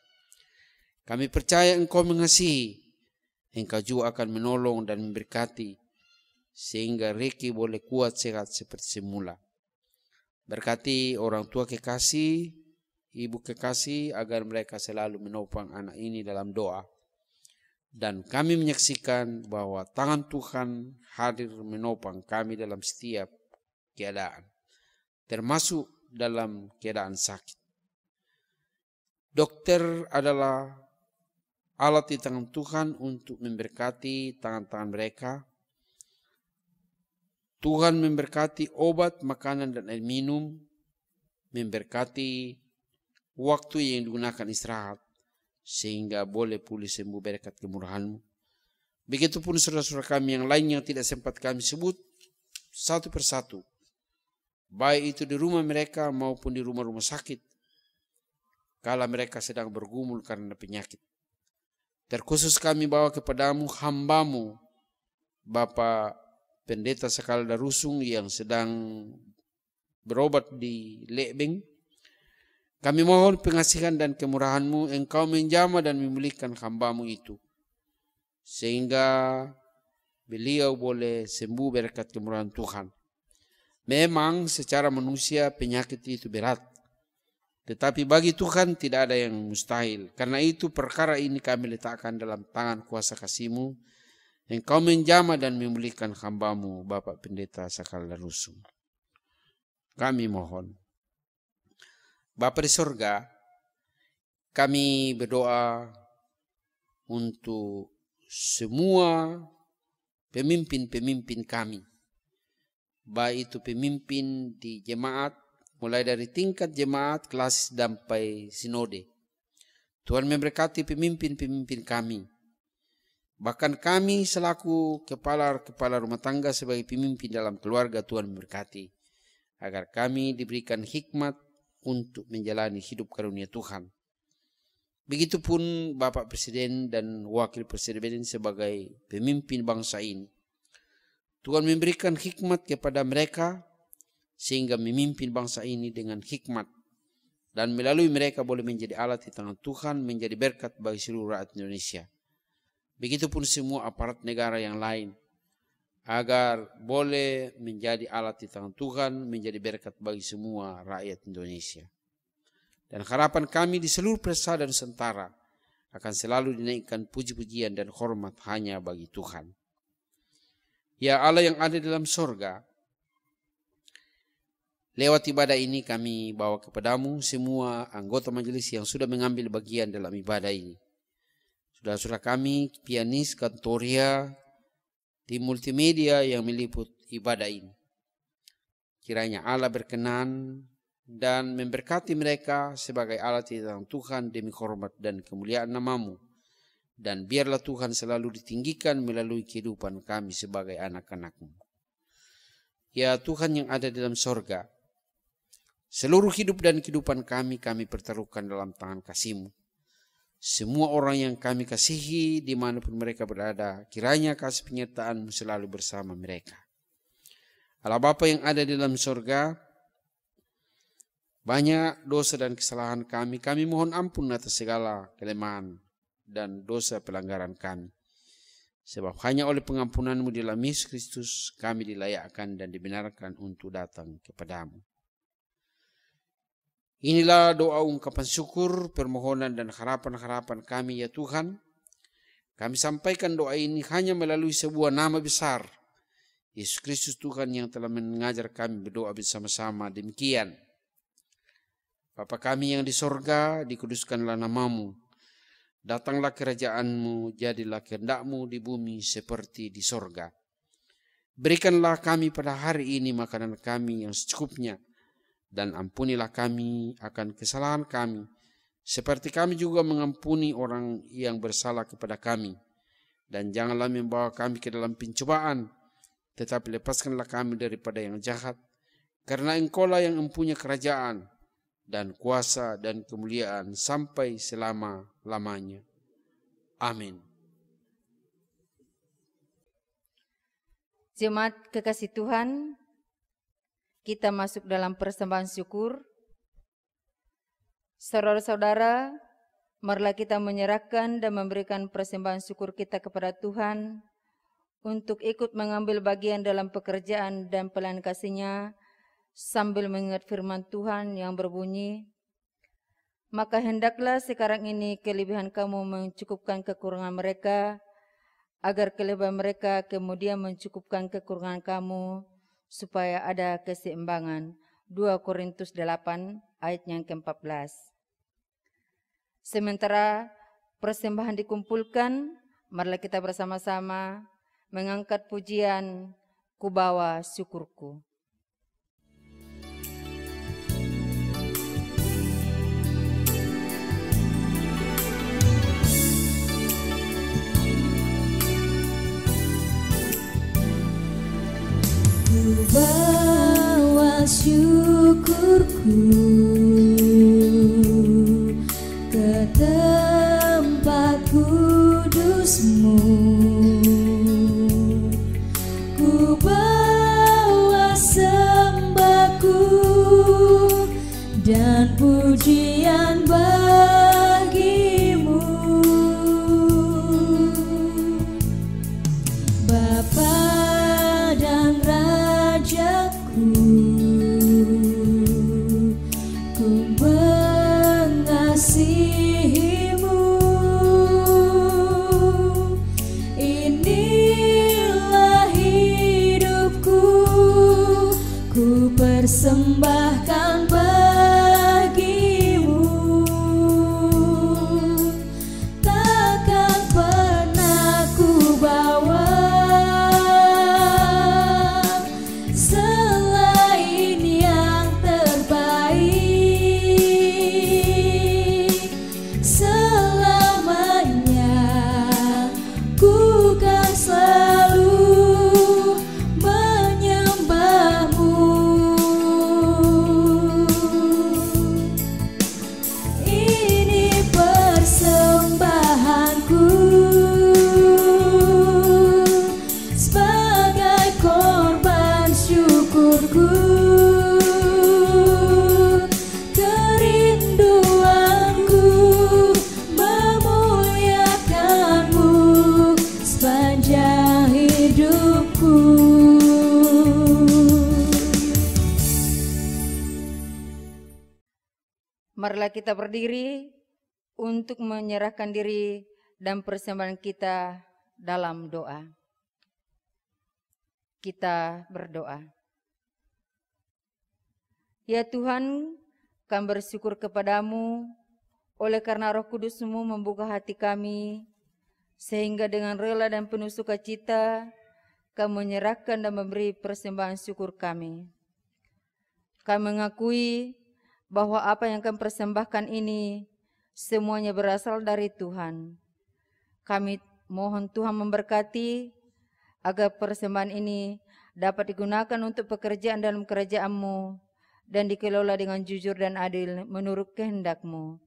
Kami percaya Engkau mengasihi, Engkau juga akan menolong dan memberkati, sehingga Reki boleh kuat sehat seperti semula. Berkati orang tua kekasih, ibu kekasih, agar mereka selalu menopang anak ini dalam doa. Dan kami menyaksikan bahwa tangan Tuhan hadir menopang kami dalam setiap keadaan, termasuk dalam keadaan sakit. Dokter adalah alat di tangan Tuhan untuk memberkati tangan-tangan mereka. Tuhan memberkati obat, makanan, dan air minum, memberkati waktu yang digunakan istirahat, sehingga boleh pulih sembuh berkat kemurahan-Mu. Begitupun saudara-saudara kami yang lain yang tidak sempat kami sebut satu persatu, baik itu di rumah mereka maupun di rumah-rumah sakit, kala mereka sedang bergumul karena penyakit. Terkhusus kami bawa kepadamu hamba-Mu, Bapak Pendeta Sakalda Rusung yang sedang berobat di Lebeng. Kami mohon pengasihan dan kemurahan-Mu, Engkau menjamah dan memulihkan hamba-Mu itu, sehingga beliau boleh sembuh berkat kemurahan Tuhan. Memang secara manusia penyakit itu berat, tetapi bagi Tuhan tidak ada yang mustahil. Karena itu perkara ini kami letakkan dalam tangan kuasa kasih-Mu, Engkau menjamah dan memulihkan hamba-Mu, Bapak Pendeta Sakala Rusum. Kami mohon, Bapa di sorga, kami berdoa untuk semua pemimpin-pemimpin kami, baik itu pemimpin di jemaat, mulai dari tingkat jemaat, kelas sampai sinode. Tuhan memberkati pemimpin-pemimpin kami. Bahkan kami selaku kepala rumah tangga sebagai pemimpin dalam keluarga, Tuhan memberkati. Agar kami diberikan hikmat untuk menjalani hidup karunia Tuhan. Begitupun Bapak Presiden dan Wakil Presiden sebagai pemimpin bangsa ini. Tuhan memberikan hikmat kepada mereka sehingga memimpin bangsa ini dengan hikmat. Dan melalui mereka boleh menjadi alat di tangan Tuhan, menjadi berkat bagi seluruh rakyat Indonesia. Begitupun semua aparat negara yang lain, agar boleh menjadi alat di tangan Tuhan, menjadi berkat bagi semua rakyat Indonesia. Dan harapan kami di seluruh Persa dan Nusantara akan selalu dinaikkan puji-pujian dan hormat hanya bagi Tuhan. Ya Allah yang ada dalam sorga, lewat ibadah ini kami bawa kepadamu semua anggota majelis yang sudah mengambil bagian dalam ibadah ini. Saudara-saudara kami, pianis, kantoria, tim multimedia yang meliput ibadah ini. Kiranya Allah berkenan dan memberkati mereka sebagai alat di tangan Tuhan demi hormat dan kemuliaan nama-Mu. Dan biarlah Tuhan selalu ditinggikan melalui kehidupan kami sebagai anak-anak-Mu. Ya Tuhan yang ada dalam sorga, seluruh hidup dan kehidupan kami pertaruhkan dalam tangan kasih-Mu. Semua orang yang kami kasihi dimanapun mereka berada, kiranya kasih penyertaan-Mu selalu bersama mereka. Allah Bapa yang ada di dalam sorga, banyak dosa dan kesalahan kami mohon ampun atas segala kelemahan dan dosa pelanggaran kami. Sebab hanya oleh pengampunan-Mu di dalam Yesus Kristus kami dilayakkan dan dibenarkan untuk datang kepadamu. Inilah doa ungkapan syukur, permohonan dan harapan-harapan kami ya Tuhan. Kami sampaikan doa ini hanya melalui sebuah nama besar, Yesus Kristus Tuhan yang telah mengajar kami berdoa bersama-sama demikian. Bapa kami yang di sorga, dikuduskanlah nama-Mu. Datanglah kerajaan-Mu, jadilah kehendak-Mu di bumi seperti di sorga. Berikanlah kami pada hari ini makanan kami yang secukupnya. Dan ampunilah kami akan kesalahan kami, seperti kami juga mengampuni orang yang bersalah kepada kami. Dan janganlah membawa kami ke dalam pencobaan, tetapi lepaskanlah kami daripada yang jahat. Karena Engkau-lah yang mempunyai kerajaan, dan kuasa dan kemuliaan sampai selama-lamanya. Amin. Jemaat kekasih Tuhan, kita masuk dalam persembahan syukur. Saudara-saudara, marilah kita menyerahkan dan memberikan persembahan syukur kita kepada Tuhan untuk ikut mengambil bagian dalam pekerjaan dan pelayanan kasih-Nya sambil mengingat firman Tuhan yang berbunyi, maka hendaklah sekarang ini kelebihan kamu mencukupkan kekurangan mereka, agar kelebihan mereka kemudian mencukupkan kekurangan kamu, supaya ada keseimbangan. 2 Korintus 8 ayat yang ke-14. Sementara persembahan dikumpulkan, marilah kita bersama-sama mengangkat pujian Kubawa Syukurku. Bawa syukurku ke tempat kudus-Mu, ku bawa sembahku dan pujian bagi-Mu, Bapa dan Rajaku. Ku mengasihi-Mu, ini persembahkan bagimu. Takkan pernah ku bawa selain yang terbaik. Selamanya ku kan selalu menyembahmu. Ini persembahanku sebagai korban syukurku, kerinduanku memuliakanmu sepanjang hidupku. Marilah kita berdiri untuk menyerahkan diri dan persembahan kita dalam doa. Kita berdoa. Ya Tuhan, kami bersyukur kepadamu oleh karena Roh Kudus-Mu membuka hati kami, sehingga dengan rela dan penuh sukacita kami menyerahkan dan memberi persembahan syukur kami. Kami mengakui bahwa apa yang kami persembahkan ini semuanya berasal dari Tuhan. Kami mohon Tuhan memberkati agar persembahan ini dapat digunakan untuk pekerjaan dalam kerajaan-Mu dan dikelola dengan jujur dan adil menurut kehendak-Mu.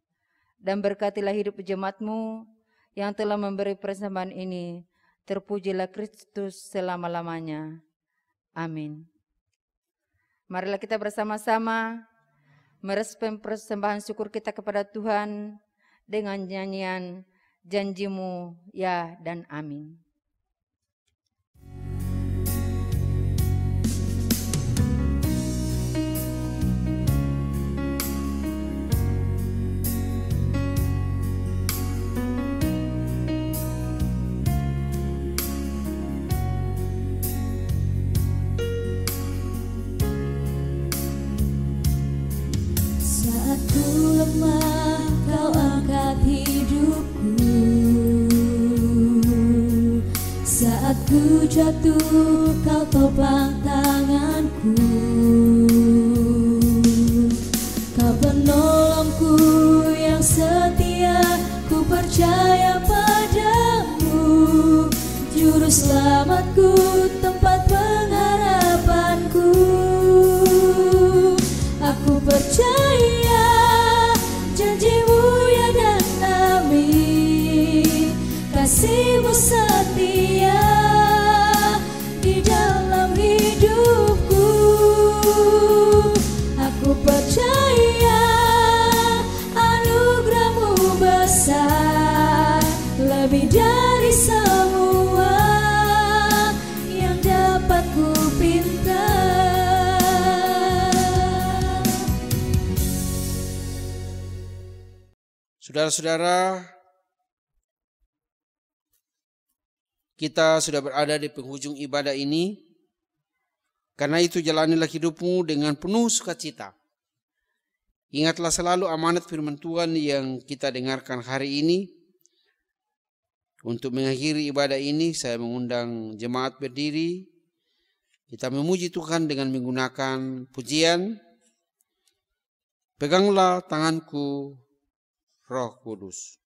Dan berkatilah hidup jemaat-Mu yang telah memberi persembahan ini. Terpujilah Kristus selama-lamanya. Amin. Marilah kita bersama-sama merespon persembahan syukur kita kepada Tuhan dengan nyanyian Janji-Mu ya dan amin. Saat ku lemah, kau angkat hidupku. Saat ku jatuh, kau topang tanganku. Kau penolongku yang setia, ku percaya padamu. Juru selamatku, tempat pengharapanku. Aku percaya janji-Mu ya dan amin. Kasih-Mu setia di dalam hidupku. Aku percaya anugerah-Mu besar, lebih dari semua yang dapat ku pinta. Saudara-saudara, kita sudah berada di penghujung ibadah ini. Karena itu jalanilah hidupmu dengan penuh sukacita. Ingatlah selalu amanat firman Tuhan yang kita dengarkan hari ini. Untuk mengakhiri ibadah ini, saya mengundang jemaat berdiri. Kita memuji Tuhan dengan menggunakan pujian. Peganglah tanganku, Roh Kudus.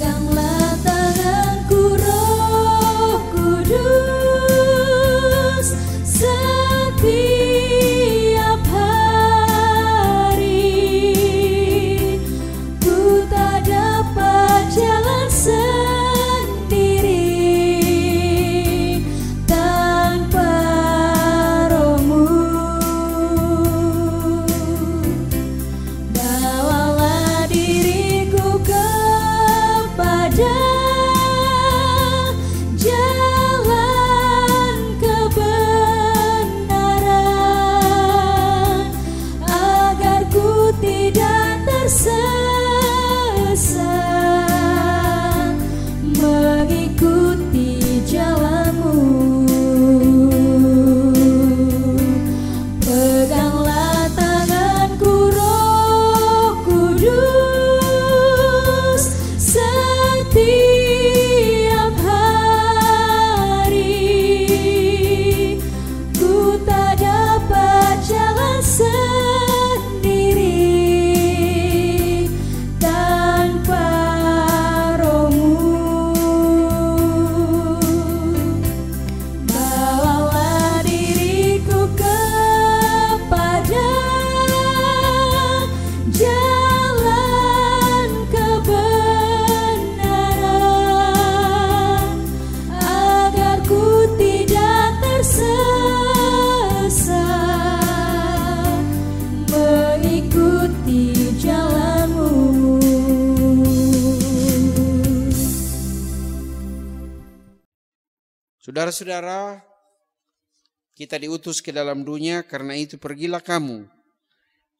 Peganglah tanganku, Roh Kudus, setiap hari. Ku tak dapat jalan tersesat mengikuti jalanmu. Peganglah tanganku Roh Kudus setiap hari. Ku tak dapat jalan sendiri tanpa Roh-Mu. Bawalah diriku kepada jalan kebenaran, agar ku tidak tersesat mengikuti jalan-Mu. Saudara-saudara, kita diutus ke dalam dunia, karena itu pergilah kamu,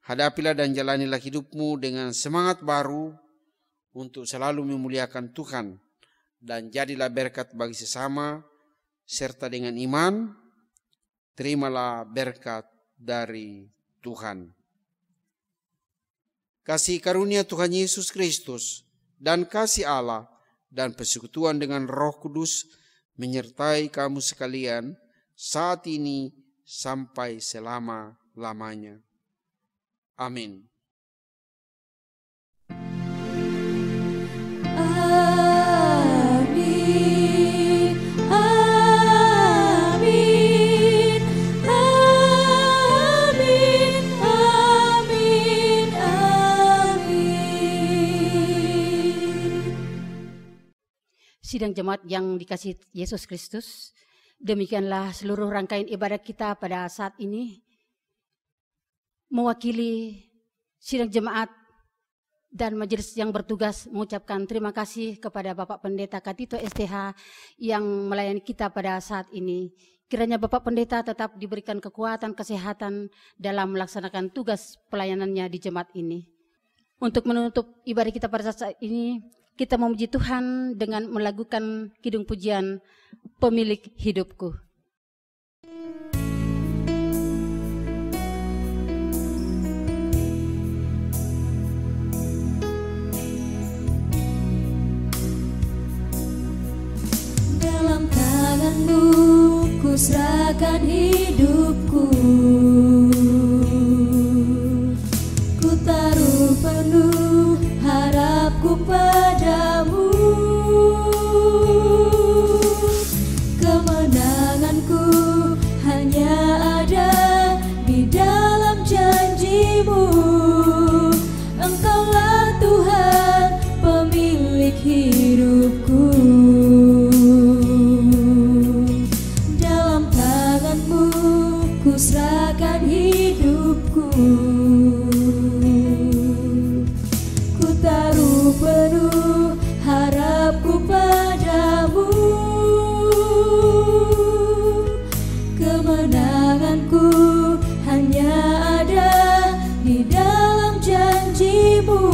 hadapilah dan jalanilah hidupmu dengan semangat baru untuk selalu memuliakan Tuhan, dan jadilah berkat bagi sesama, serta dengan iman, terimalah berkat dari Tuhan. Kasih karunia Tuhan Yesus Kristus dan kasih Allah dan persekutuan dengan Roh Kudus menyertai kamu sekalian saat ini sampai selama-lamanya. Amin. Amin, amin, amin, amin, amin. Sidang jemaat yang dikasihi Yesus Kristus, demikianlah seluruh rangkaian ibadat kita pada saat ini. Mewakili sidang jemaat dan majelis yang bertugas mengucapkan terima kasih kepada Bapak Pendeta Katito STH yang melayani kita pada saat ini. Kiranya Bapak Pendeta tetap diberikan kekuatan, kesehatan dalam melaksanakan tugas pelayanannya di jemaat ini. Untuk menutup ibadah kita pada saat ini, kita memuji Tuhan dengan melakukan kidung pujian Pemilik Hidupku. Dalam tangan-Mu ku serahkan hidupku, ku taruh penuh harapku padamu. Kemenanganku hanya ada di dalam janji-Mu. Engkaulah Tuhan pemilik hidupku. Dalam tangan-Mu ku serahkan hidupku, ku taruh penuh harapku padamu. Kemenanganku hanya ada di dalam janji-Mu.